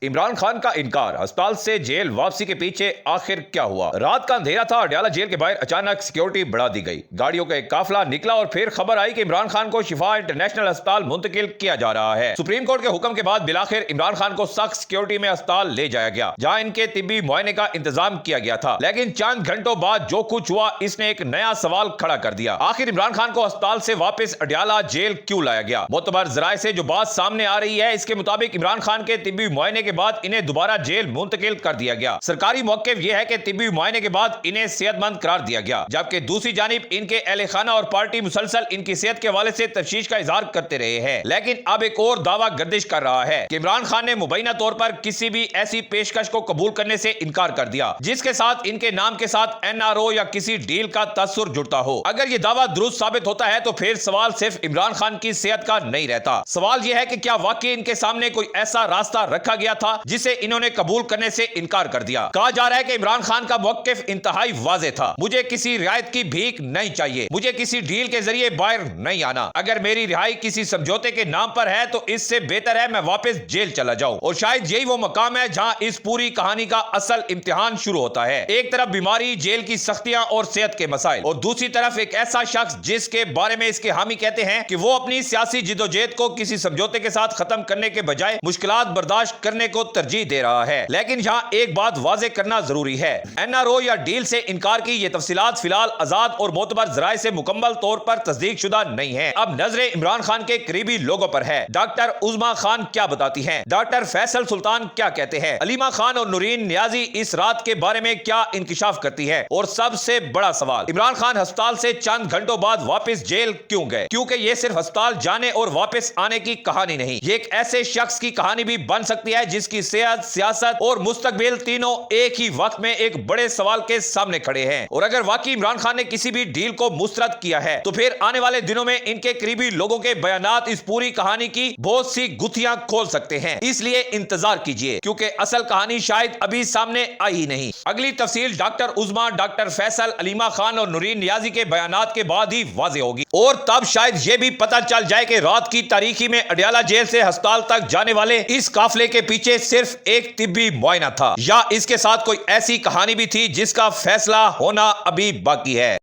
عمران خان کا انکار، اسپتال سے جیل واپسی کے پیچھے آخر کیا ہوا؟ رات کا اندھیرا تھا، اڈیالہ جیل کے باہر اچانک سیکیورٹی بڑھا دی گئی، گاڑیوں کا ایک قافلہ نکلا اور پھر خبر آئی کہ عمران خان کو شفا انٹرنیشنل اسپتال منتقل کیا جا رہا ہے۔ سپریم کورٹ کے حکم کے بعد بلاخر عمران خان کو سخت سیکیورٹی میں اسپتال لے جایا گیا، جہاں ان کے طبی معائنے کا انتظام کیا گیا تھا۔ لیکن چند گھنٹوں بعد جو کچھ ہوا، اس نے ایک نیا سوال کھڑا کر دیا۔ آخر عمران خان کو اسپتال سے واپس اڈیالہ جیل کیوں لایا گیا؟ معتبر ذرائع سے جو بات سامنے آ رہی ہے، اس کے مطابق عمران خان کے طبی معائنے کے بعد انہیں دوبارہ جیل منتقل کر دیا گیا۔ سرکاری موقف یہ ہے کہ طبی معائنے کے بعد انہیں صحت مند قرار دیا گیا، جبکہ دوسری جانب ان کے اہل خانہ اور پارٹی مسلسل ان کی صحت کے حوالے سے تشویش کا اظہار کرتے رہے ہیں۔ لیکن اب ایک اور دعویٰ گردش کر رہا ہے کہ عمران خان نے مبینہ طور پر کسی بھی ایسی پیشکش کو قبول کرنے سے انکار کر دیا جس کے ساتھ ان کے نام کے ساتھ NRO یا کسی ڈیل کا تاثر جڑتا ہو۔ اگر یہ دعویٰ درست ثابت ہوتا ہے تو پھر سوال صرف عمران خان کی صحت کا نہیں رہتا، سوال یہ ہے کہ کیا واقعی ان کے سامنے کوئی ایسا راستہ رکھا گیا تھا جسے انہوں نے قبول کرنے سے انکار کر دیا؟ کہا جا رہا ہے کہ عمران خان کا موقف انتہائی واضح تھا، مجھے کسی رعایت کی بھیک نہیں چاہیے، مجھے کسی ڈیل کے ذریعے باہر نہیں آنا، اگر میری رہائی کسی سمجھوتے کے نام پر ہے تو اس سے بہتر ہے میں واپس جیل چلا جاؤں۔ اور شاید یہی وہ مقام ہے جہاں اس پوری کہانی کا اصل امتحان شروع ہوتا ہے۔ ایک طرف بیماری، جیل کی سختیاں اور صحت کے مسائل، اور دوسری طرف ایک ایسا شخص جس کے بارے میں اس کے حامی کہتے ہیں کہ وہ اپنی سیاسی جدوجہد کو کسی سمجھوتے کے ساتھ ختم کرنے کے بجائے مشکلات برداشت کرنے کو ترجیح دے رہا ہے۔ لیکن یہاں ایک بات واضح کرنا ضروری ہے، NRO یا ڈیل سے انکار کی یہ تفصیلات فی الحال آزاد اور معتبر ذرائع سے مکمل طور پر تصدیق شدہ نہیں ہیں۔ اب نظر عمران خان کے قریبی لوگوں پر ہے۔ ڈاکٹر عظمیٰ خان کیا بتاتی ہیں؟ ڈاکٹر فیصل سلطان کیا کہتے ہیں؟ علیمہ خان اور نورین نیازی اس رات کے بارے میں کیا انکشاف کرتی ہے؟ اور سب سے بڑا سوال، عمران خان ہسپتال سے چند گھنٹوں بعد واپس جیل کیوں گئے؟ کیونکہ یہ صرف ہسپتال جانے اور واپس آنے کی کہانی نہیں، یہ ایک ایسے شخص کی کہانی بھی بن سکتی ہے جس کی صحت، سیاست اور مستقبل تینوں ایک ہی وقت میں ایک بڑے سوال کے سامنے کھڑے ہیں۔ اور اگر واقعی عمران خان نے کسی بھی ڈیل کو مسترد کیا ہے تو پھر آنے والے دنوں میں ان کے قریبی لوگوں کے بیانات اس پوری کہانی کی بہت سی گتھیاں کھول سکتے ہیں۔ اس لیے انتظار کیجئے، کیونکہ اصل کہانی شاید ابھی سامنے آئی ہی نہیں۔ اگلی تفصیل ڈاکٹر عظمیٰ، ڈاکٹر فیصل، علیمہ خان اور نورین نیازی کے بیانات کے بعد ہی واضح ہوگی، اور تب شاید یہ بھی پتہ چل جائے کہ رات کی تاریکی میں اڈیالہ جیل سے ہسپتال تک جانے والے اس قافلے کے پیچھے صرف ایک طبی معائنہ تھا، یا اس کے ساتھ کوئی ایسی کہانی بھی تھی جس کا فیصلہ ہونا ابھی باقی ہے۔